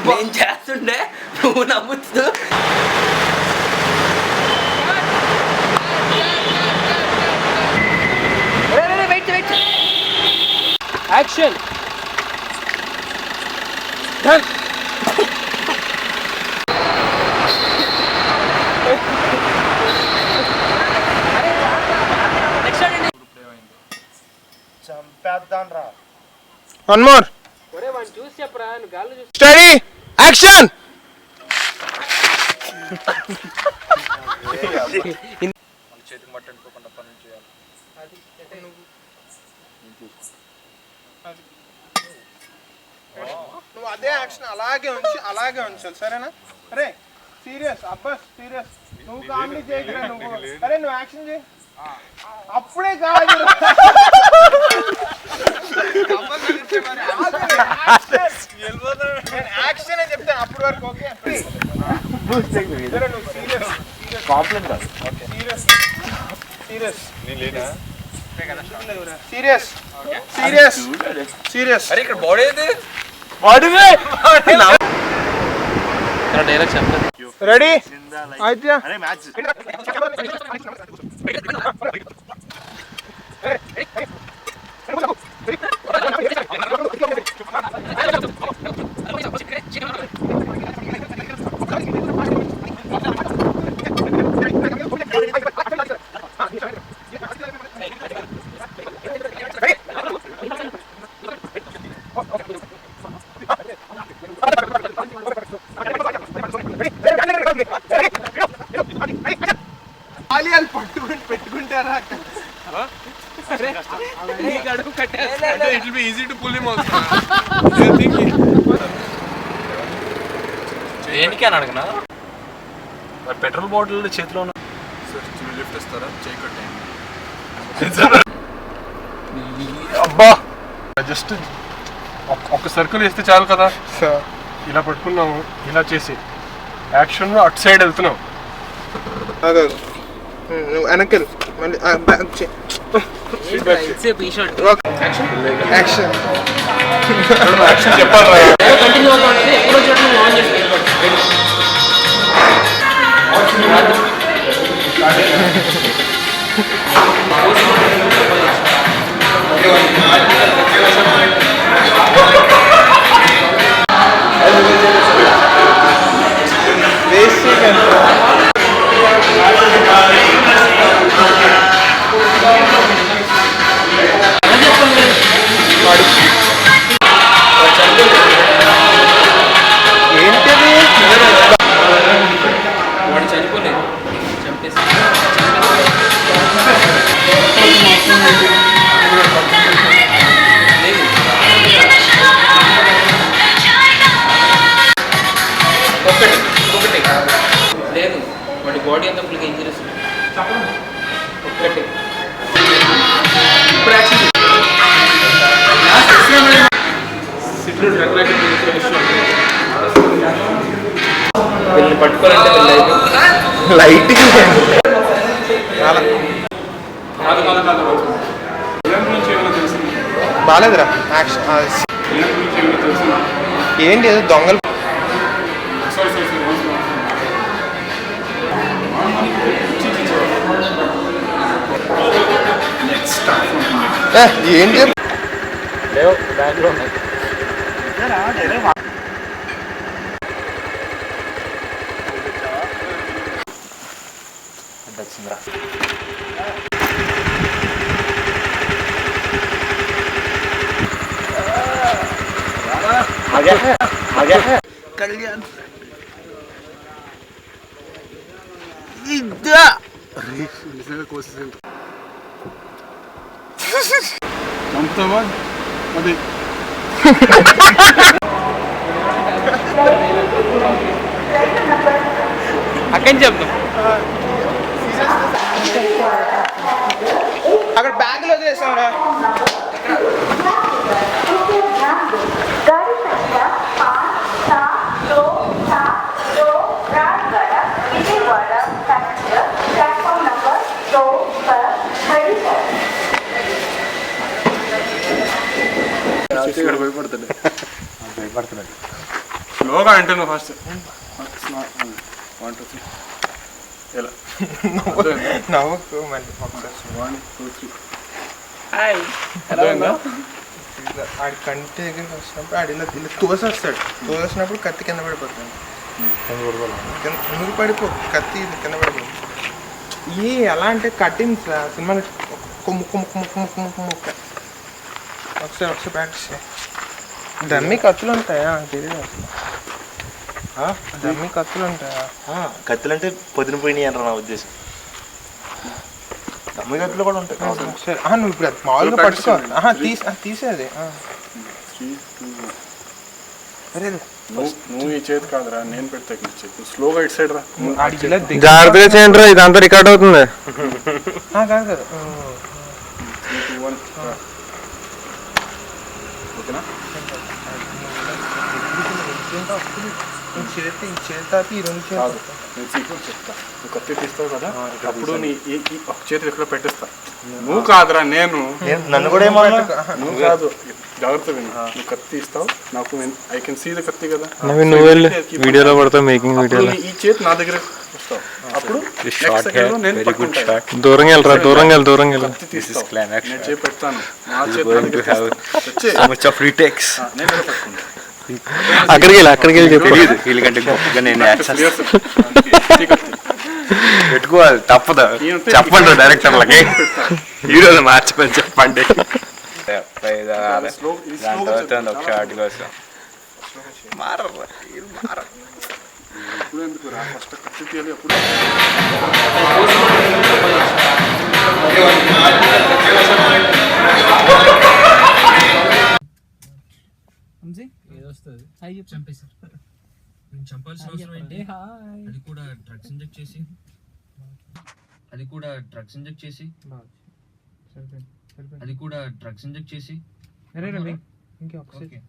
నేను చేస్తుండే నువ్వు నవ్వుతూ యాక్షన్ డన్ చంపేద్దాం రా. One more. ఒరే వాడిని చూసి చెప్పరా, నువ్వు గాల్లో చూసి. Study action. చేతికి మట్టి అనుకోకుండా పని చేయాలి. నువ్వు అదే యాక్షన్ అలాగే ఉంచాలి, సరేనా? అరే సీరియస్ అబ్బాస్, సీరియస్. నువ్వు కామెడీ చేయకురా నువ్వు. అరే నువ్వు యాక్షన్ చేయి. అప్పుడే కాదు, యాక్షన్ అని చెప్తాను అప్పటి వరకు. Okay serious serious serious. అరే ఇక్కడ బాడీ ఏది? డైరెక్ట్ చెప్పండి. రెడీ ఆదిత్య. పెట్టుకుంటారా? It will be easy to pull him also. దేనికి అని అడగనా? పెట్రోల్ బాటిల్ చేతిలో ఉన్న లిఫ్ట్ ఇస్తారా? చేయి అబ్బా జస్ట్ ఒక సర్కిల్ వేస్తే చాలు కదా. ఇలా పట్టుకున్నాము, ఇలా చేసి యాక్షన్ అటు సైడ్ వెళ్తున్నాం. వెనక్కి మళ్ళీ యాక్షన్ చెప్పాలి. లేదు వాడి బాడీ అంతా ఫుల్గా ఇంజరీస్ ఒక్కటి. ఇప్పుడు యాక్షన్ వీళ్ళని పట్టుకోవాలంటే లైట్ బాగాలేదురా యాక్షన్. ఏంటి ఏదో దొంగలు ఏంటి బ్యాగ్లో ఉన్నాయి. వచ్చిందిరా. కళ్యాణ్ ఇద్దా చంపుతావా అది అక్కని చెప్తాం. అక్కడ బ్యాగులో వదిలేసాంరా. భయపడుతుంది. పడుతున్నాడు. స్లోగా అంటే నువ్వు ఫస్ట్ 1 2 3 ఎలా నవ్వుకు మళ్ళీ ఒకసారి 1 2 3 హాయ్ అర్థమైందా? ఆడి కంటి దగ్గరికి వచ్చినప్పుడు ఆడి ఇలా తోసేస్తాడు. తోసేసినప్పుడు కత్తి కింద పడిపోతుంది. నువ్వు పడిపో, కత్తి కింద పడిపో. ఈ ఎలా అంటే కట్టింగ్ సినిమా ముక్క ముక్క ముక్క ముక్క ముక్క ముక్క ఒకసారి ప్రాక్టీస్ చేయి. డమ్మీ కత్తులు ఉంటాయా? తెలియదు అసలు. డమ్మీ కత్తులు ఉంటాయా? కత్తులు అంటే పొద్దున పోయినాయి అంటారు నా ఉద్దేశం. దమ్ము కత్తులు కూడా ఉంటాయి. సరే నువ్వు ఇప్పుడు అది మామూలుగా పట్టుకో. తీసేది 3 2 1 అరే నువ్వు ఈ చేతి కాదురా, నేను పెడతా ఈ చేతి. స్లోగా ఇటు సైడ్ రా. జాగ్రత్తగా చేయండి రా, ఇదంతా రికార్డ్ అవుతుంది. కాదు కదా. 3 2 1 ఓకేనా? చేతి ఈ 2 కాదు, చేతులు నేను సీక్వెన్స్ చెప్తా. నువ్వు కత్తి తీస్తావు కదా, అప్పుడు నీ ఈ ఒక చేతి ఇక్కడ పెట్టేస్తా. నువ్వు కాదురా, నేను. నన్ను కూడా ఏమన్నా నువ్వు కాదు, జాగ్రత్త విను. నువ్వు కత్తి ఇస్తావు నాకు, ఐ కెన్ సీ ద కత్తి కదా. నువ్వు వెళ్ళి వీడియోలో పడతావు, మేకింగ్ అప్పుడు నీ ఈ చేతి నా దగ్గర వస్తావు. అప్పుడు next second లో నేను పట్టుకుంటా. దూరంగా వెళ్ళరా, దూరంగా వెళ్ళి కత్తి తీస్తావు, నేను చేయి పెడతాను. నా చేతి నా దగ్గర తెస్తావు. నేను కూడా పట్టుకుంటా. అక్కడికి వెళ్ళి చెప్పు. వీళ్ళకంటే గొప్పగా నేను Clear sir. ఈ కత్తి. పెట్టుకోవాలి, తప్పదు. చెప్పండి డైరెక్టర్లకి, హీరోలు మార్చిపోయి చెప్పండి. Slow- ఇది slow గా చెప్పు. ఒక షార్ట్ కోసం ఇప్పుడు ఎందుకు రా, ఫస్ట్ కత్తి తీయాలి. అప్పుడు చంపాల్సిన అవసరం ఏంటి? అది కూడా డ్రగ్స్ ఇంజెక్ట్ చేసి అది కూడా డ్రగ్స్ ఇంజెక్ట్ చేసి ఇంకే ఓకే